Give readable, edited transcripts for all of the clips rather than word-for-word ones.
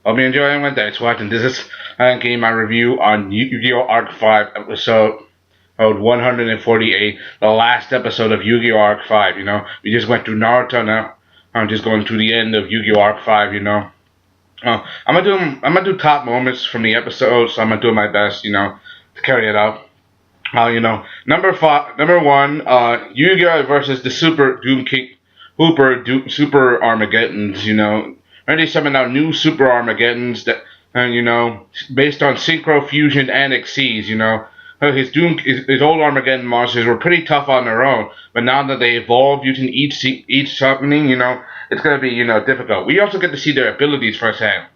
Hope you're enjoying my Thanks for watching. This is getting my review on Yu-Gi-Oh! Arc 5 episode 148, the last episode of Yu-Gi-Oh! Arc 5, We just went through Naruto now. I'm just going to the end of Yu-Gi-Oh! Arc 5, I'm gonna do top moments from the episode, so I'm gonna do my best, to carry it out. Number one, Yuya versus the Super Doom King, Super Armageddons. Renji summoned out new Super Armageddons that, based on Synchro, Fusion, and Xyz. His old Armageddon monsters were pretty tough on their own, but now that they evolved using each summoning, it's gonna be, difficult. We also get to see their abilities firsthand.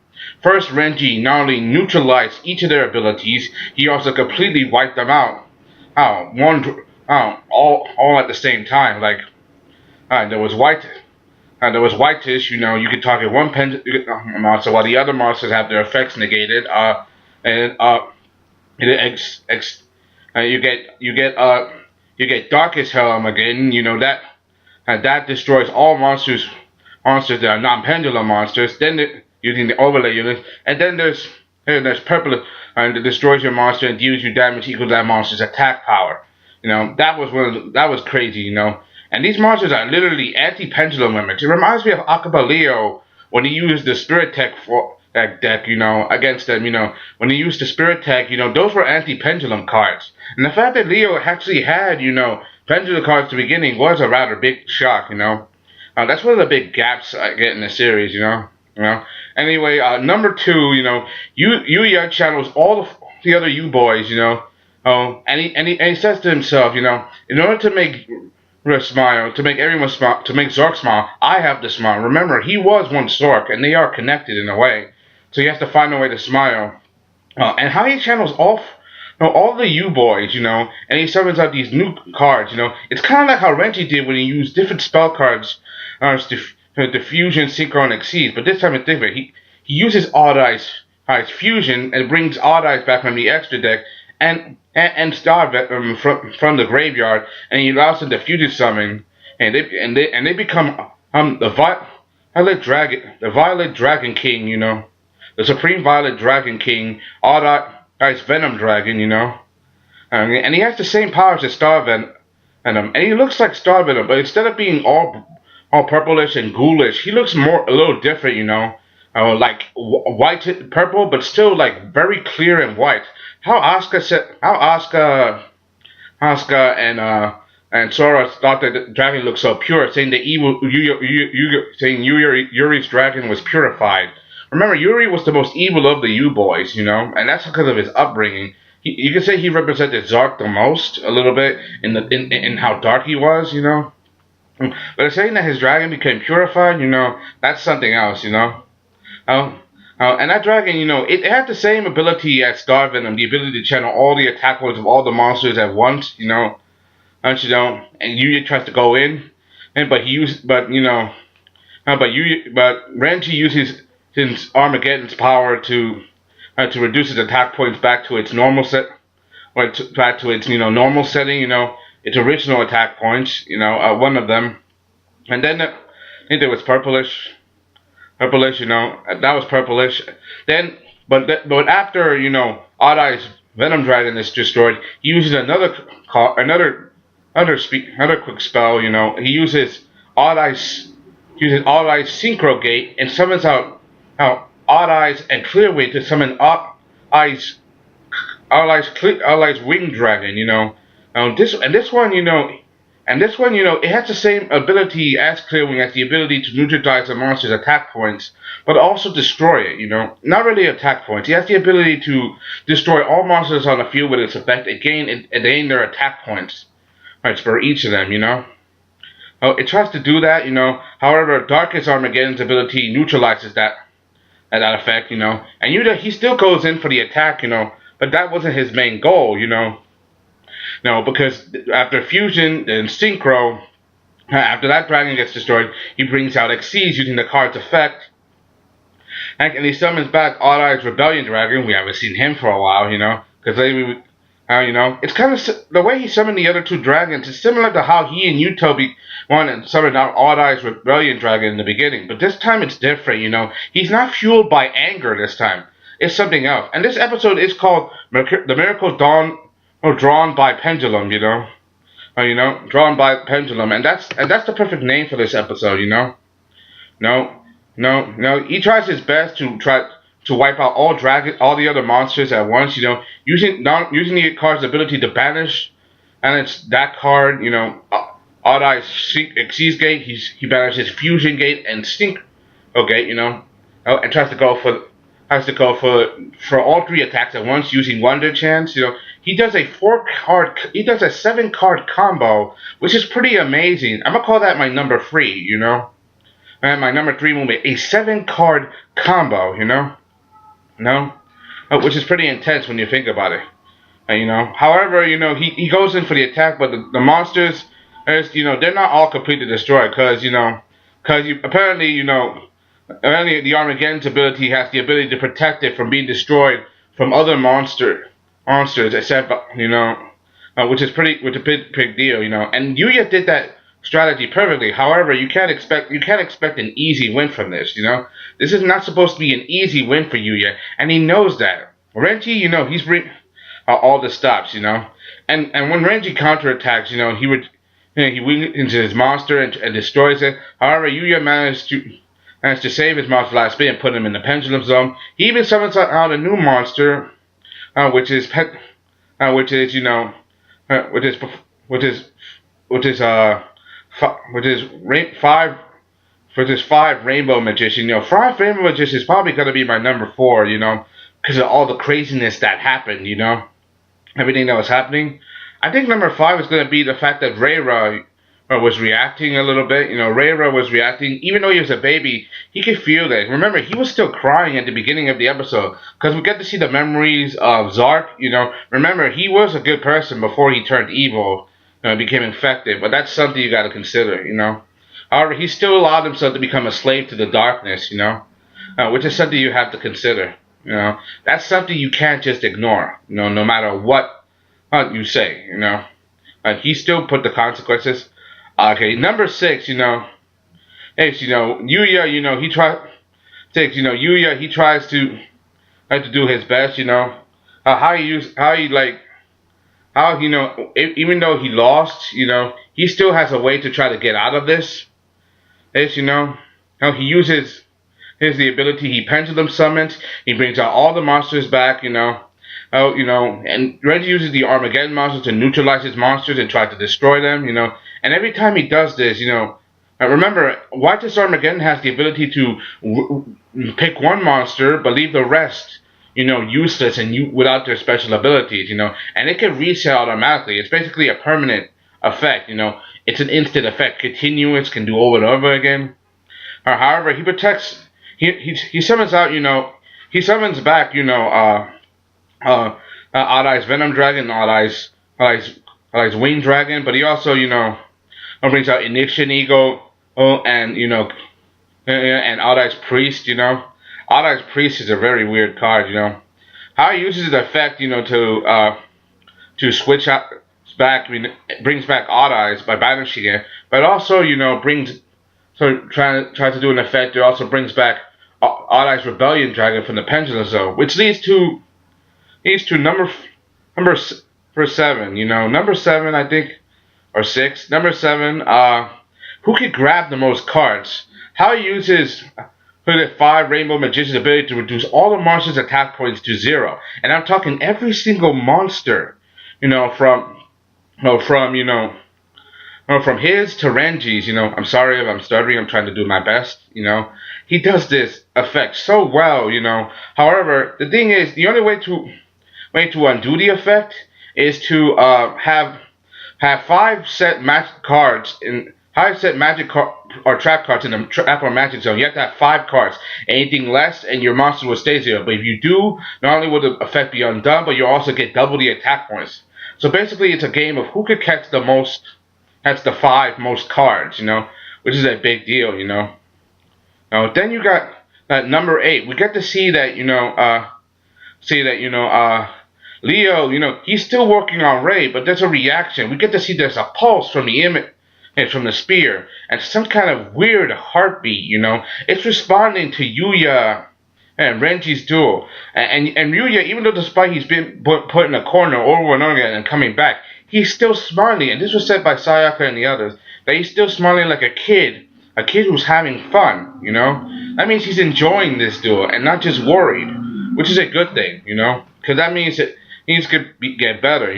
First, Renji not only neutralized each of their abilities, he also completely wiped them out. All at the same time. Like, there was whitish. You could target one monster while the other monsters have their effects negated. And you get darkest Helm again. That destroys all monsters that are non-pendulum monsters. Then using the overlay unit, and then there's purple, and it destroys your monster and deals you damage equal to that monster's attack power. That was crazy. And these monsters are literally anti-pendulum mimics. It reminds me of Akaba Leo when he used the Spirit Tech for that deck, against them. When he used the Spirit Tech, those were anti-pendulum cards. And the fact that Leo actually had, pendulum cards at the beginning was a rather big shock. That's one of the big gaps I get in the series. Anyway, number two, Yuya channels all the other U boys, and he says to himself, in order to make smile, to make everyone smile, to make Zork smile, I have to smile. Remember, he was one Zork, and they are connected in a way, so he has to find a way to smile. And how he channels all the U boys, and he summons out these new cards, it's kind of like how Renji did when he used different spell cards, the Fusion, Synchro, and Xyz, but this time it's different. He uses Odd Eyes Fusion and brings Odd Eyes back from the extra deck and Star from the graveyard, and he allows them to fusion summon, and they become the Violet Dragon King, the Supreme Violet Dragon King, Odd Eyes Venom Dragon, and he has the same powers as Star Venom, and he looks like Star Venom, but instead of being all purplish and ghoulish, he looks a little different, like white purple, but still like very clear and white. How Asuka and Sora thought that the dragon looked so pure, saying the evil saying Yuri's dragon was purified. Remember, Yuri was the most evil of the U boys, and that's because of his upbringing. You could say he represented Zark the most, a little bit, in how dark he was, But saying that his dragon became purified, that's something else, and that dragon, it had the same ability as Star Venom, the ability to channel all the attack points of all the monsters at once, and Yuya tries to go in, but Renji uses his Armageddon's power to reduce his attack points back to its normal back to its normal setting, its original attack points, one of them. And then I think there was purplish, that was purplish. Then, but after, Odd Eyes Venom Dragon is destroyed, he uses another quick spell, he uses Odd Eyes Synchro Gate and summons out Odd Eyes and Clearway to summon Odd Eyes Wing Dragon, This one, it has the same ability as Clearwing, as the ability to neutralize a monster's attack points, but also destroy it, Not really attack points. He has the ability to destroy all monsters on the field with its effect and gain their attack points, right, for each of them, It tries to do that, However, Darkest Armageddon's ability neutralizes that effect, And Yuya, he still goes in for the attack, but that wasn't his main goal, No, because after Fusion and Synchro, after that dragon gets destroyed, he brings out Xyz using the card's effect. And he summons back Odd Eyes Rebellion Dragon. We haven't seen him for a while, because It's kind of the way he summoned the other two dragons is similar to how he and Yutobi wanted to summon out Odd Eye's Rebellion Dragon in the beginning. But this time it's different, He's not fueled by anger this time. It's something else. And this episode is called The Miracle Dawn, or Drawn by Pendulum, Drawn by Pendulum. And that's the perfect name for this episode, No, no. He tries his best to wipe out all the other monsters at once. Using the card's ability to banish, and it's that card. Odd Eye's Xyz Gate. He banishes Fusion Gate and Synchro Gate. And tries to go for all three attacks at once using Wonder Chance. He does a 7-card combo, which is pretty amazing. I'm gonna call that my number 3. And my number 3 will be a 7-card combo, which is pretty intense when you think about it. However, he goes in for the attack, but the monsters, they're not all completely destroyed, because apparently the Armageddon's ability has the ability to protect it from being destroyed from other monsters, except which is a big deal, And Yuya did that strategy perfectly. However, you can't expect an easy win from this. This is not supposed to be an easy win for Yuya, and he knows that. Renji, he's bring all the stops, and when Renji counterattacks, he weakens his monster and destroys it. However, Yuya managed to save his monster last bit and put him in the Pendulum Zone. He even summons out a new monster, which is five Rainbow Magician. 5 Rainbow Magician is probably gonna be my number 4, because of all the craziness that happened, everything that was happening. I think number 5 is gonna be the fact that Reira was reacting a little bit. Reira was reacting, even though he was a baby, he could feel that. Remember, he was still crying at the beginning of the episode, because we get to see the memories of Zark. Remember, he was a good person before he turned evil, became infected. But that's something you got to consider. However, he still allowed himself to become a slave to the darkness. Which is something you have to consider. That's something you can't just ignore. No matter what you say. He still put the consequences. Okay, number 6, Yuya, Yuya, he tries to do his best, even though he lost, he still has a way to try to get out of this. How he uses the ability, he Pendulum Summons, he brings out all the monsters back, and Renji uses the Armageddon monsters to neutralize his monsters and try to destroy them, And every time he does this, remember, Watch's Armageddon has the ability to pick one monster, but leave the rest, useless and without their special abilities, And it can reset automatically. It's basically a permanent effect, It's an instant effect, continuous, can do over and over again. However, he protects. He summons out, he summons back, Odd Eye's Venom Dragon, Odd Eye's Wing Dragon, but he also, brings out Ignition Eagle, and and Odd Eye's Priest, Odd Eye's Priest is a very weird card, How he uses the effect, to switch out back, brings back Odd Eyes by banishing it, but also, tries to do an effect that also brings back Odd Eye's Rebellion Dragon from the Pendulum Zone, which leads to number 7, number 7, I think, or 6. Number 7, who could grab the most cards? How he uses the 5 Rainbow Magician's ability to reduce all the monsters' attack points to 0, and I'm talking every single monster, from his to Renji's, I'm sorry if I'm stuttering, I'm trying to do my best, He does this effect so well, However, the thing is, the only way to undo the effect is to have 5 set magic cards in 5 set or trap cards in the trap or magic zone. You have to have 5 cards. Anything less, and your monster will stay 0. But if you do, not only will the effect be undone, but you'll also get double the attack points. So basically, it's a game of who could catch the 5 most cards, which is a big deal, Now, then you got number 8. We get to see that, Leo, he's still working on Ray, but there's a reaction. We get to see there's a pulse from the image and from the spear, and some kind of weird heartbeat. It's responding to Yuya and Renji's duel. And Yuya, even though despite he's been put in a corner over and over again and coming back, he's still smiling. And this was said by Sayaka and the others, that he's still smiling like a kid who's having fun. That means he's enjoying this duel and not just worried, which is a good thing. Because that means that he's gonna get better.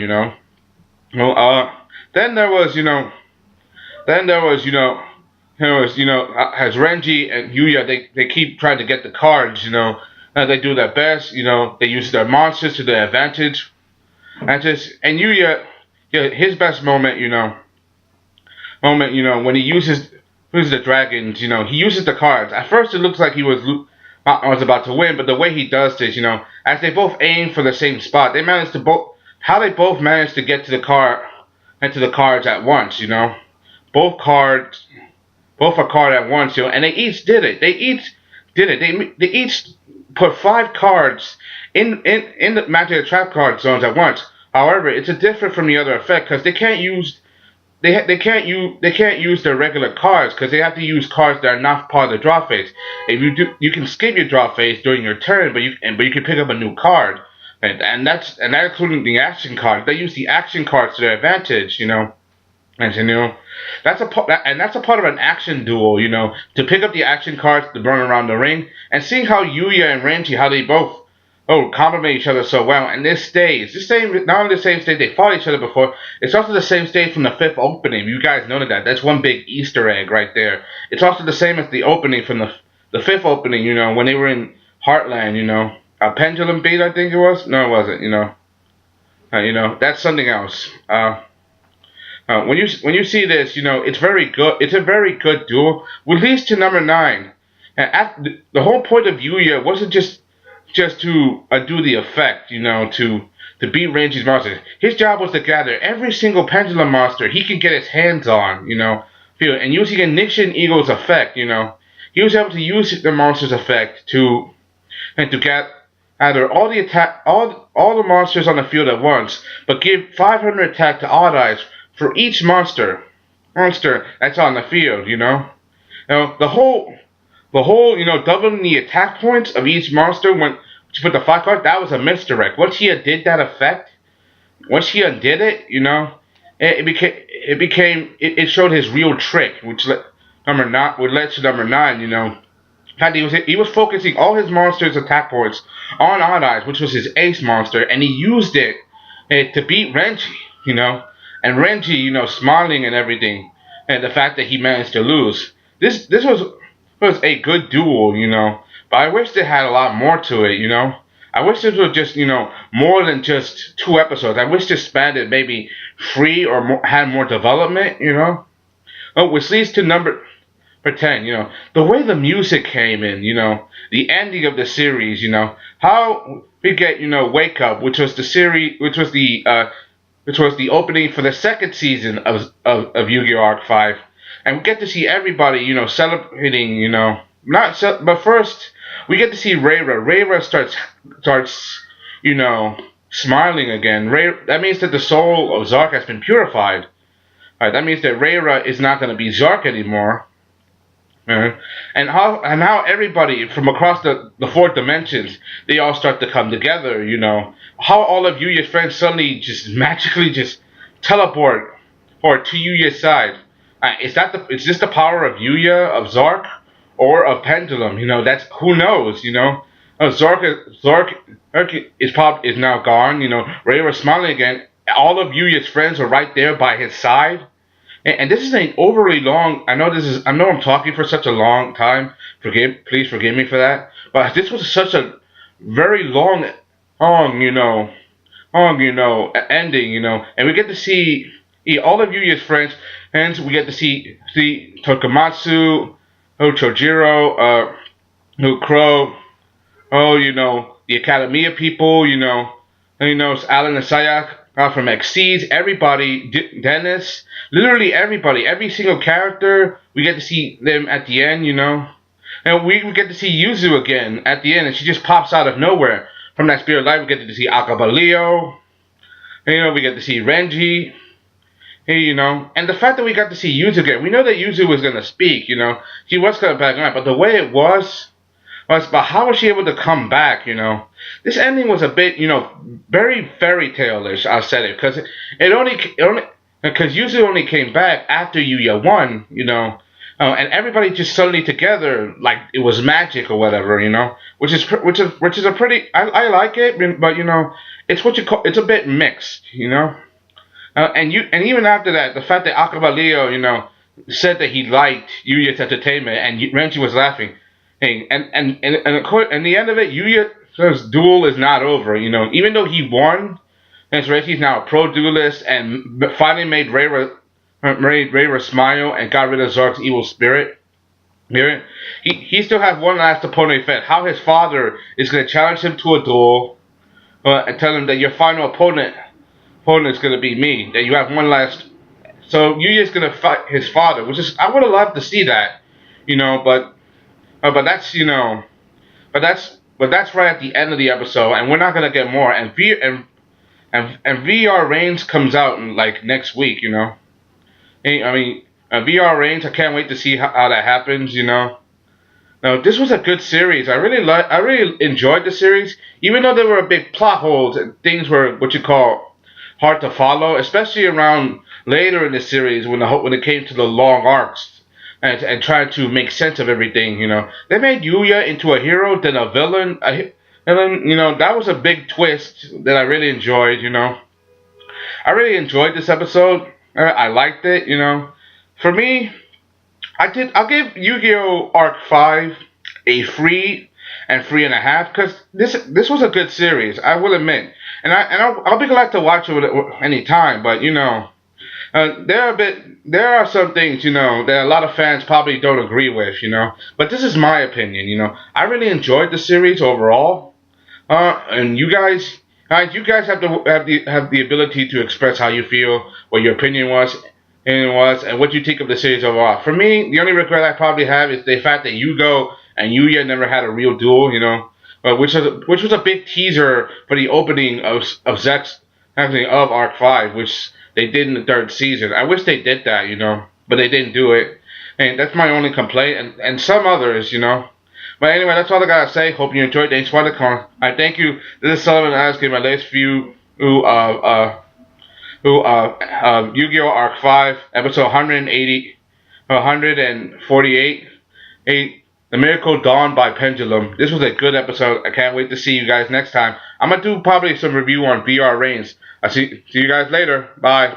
Well, then there was, as Renji and Yuya, they keep trying to get the cards, they do their best, they use their monsters to their advantage, and Yuya, his best moment, when he uses the dragons, he uses the cards. At first, it looks like he was about to win, but the way he does this, as they both aim for the same spot, they both manage to get to the cards at once, both a card at once, and they each did it. They each put 5 cards in the Magic the Trap card zones at once. However, it's different from the other effect because they can't use their regular cards because they have to use cards that are not part of the draw phase. If you do, you can skip your draw phase during your turn, but you can pick up a new card, and that including the action cards. They use the action cards to their advantage, And that's a part of an action duel, to pick up the action cards to run around the ring, and seeing how Yuya and Renji, how they both complement each other so well. And this stage, not only the same stage they fought each other before, it's also the same stage from the 5th opening. You guys noted that. That's one big Easter egg right there. It's also the same as the opening from the 5th opening, when they were in Heartland, a Pendulum beat, I think it was. No, it wasn't. That's something else. When you see this, it's very good. It's a very good duel, which leads to number 9. And the whole point of Yuya wasn't just to do the effect, to beat Renji's monsters. His job was to gather every single Pendulum monster he could get his hands on, and using a Nixon Eagle's effect, he was able to use the monster's effect to gather all the monsters on the field at once, but give 500 attack to odd eyes for each monster that's on the field, the whole doubling the attack points of each monster when you put the 5 card, that was a misdirect. Once he did that effect, once he undid it, it showed his real trick, which led to number 9, he was focusing all his monsters' attack points on Odd Eyes, which was his ace monster, and he used it to beat Renji, and Renji, smiling and everything, and the fact that he managed to lose. This was a good duel, but I wish they had a lot more to it, I wish this was just, more than just 2 episodes. I wish this spanned maybe 3 or had more development, which leads to number 10, the way the music came in, the ending of the series, how we get, Wake Up, which was the opening for the 2nd season of Yu-Gi-Oh! Arc 5. And we get to see everybody, celebrating, but first, we get to see Reira. Reira starts, smiling again. That means that the soul of Zark has been purified. That means that Reira is not going to be Zark anymore. And how everybody from across the 4 dimensions, they all start to come together, How all of Yuya's friends suddenly just magically just teleport to Yuya's side. Is this the power of Yuya, of Zark, or of Pendulum? That's, who knows, Zark is now gone, Reira smiling again. All of Yuya's friends are right there by his side. And this is an overly long. I know I'm talking for such a long time. Please forgive me for that. But this was such a very long, ending. And we get to see all of Yuya's friends. Hence, we get to see Tokamatsu, Chojiro, Crow, the Academia people. Alan and Sayak. From Exceeds, everybody, Dennis, literally everybody, every single character, we get to see them at the end, And we get to see Yuzu again at the end, and she just pops out of nowhere. from that Spirit Light, we get to see Akaba Leo. We get to see Renji. And the fact that we got to see Yuzu again, we know that Yuzu was gonna speak. He was coming back on, but the way it was about how was she able to come back. This ending was a bit, very fairy tale-ish. I said it because because Yuzu only came back after Yuya won. And everybody just suddenly together like it was magic or whatever. Which is a pretty. I like it, but it's what you call it's a bit mixed. And even after that, the fact that Akaba Leo, said that he liked Yuya's entertainment, and Renji was laughing. Hey, and of course, in the end of it, Yuya's duel is not over. Even though he won, and Renji's now a pro duelist, and finally made Reira smile and got rid of Zark's evil spirit. He still has one last opponent left. How his father is going to challenge him to a duel, and tell him that your final opponent is going to be me. That you have one last. So Yuya's going to fight his father, which is I would have loved to see that, but that's but that's right at the end of the episode, and we're not going to get more. And VR Reigns comes out in, like next week. VR Reigns. I can't wait to see how that happens. Now, this was a good series. I really enjoyed the series, even though there were big plot holes and things were what you call hard to follow, especially around later in the series when it came to the long arcs and trying to make sense of everything. They made Yuya into a hero, then a villain, and then that was a big twist that I really enjoyed. I really enjoyed this episode. I liked it. For me. I'll give Yu-Gi-Oh! Arc 5 a 3 and 3.5 because this was a good series. I will admit, and I'll be glad to watch it any time. But there are some things that a lot of fans probably don't agree with. But this is my opinion. I really enjoyed the series overall. And you guys have the ability to express how you feel, what your opinion was. And what you think of the series overall. For me, the only regret I probably have is the fact that Yugioh and Yuya never had a real duel, which was a big teaser for the opening of Zek's actually of Arc 5, which they did in the third season. I wish they did that, but they didn't do it. And that's my only complaint, and some others, But anyway, that's all I gotta say. Hope you enjoyed. Thanks for the call. I thank you. This is Sellavin asking my latest view Yu-Gi-Oh! Arc 5, episode 148, The Miracle Dawn by Pendulum. This was a good episode. I can't wait to see you guys next time. I'm going to do probably some review on VR Reigns. I'll see you guys later. Bye.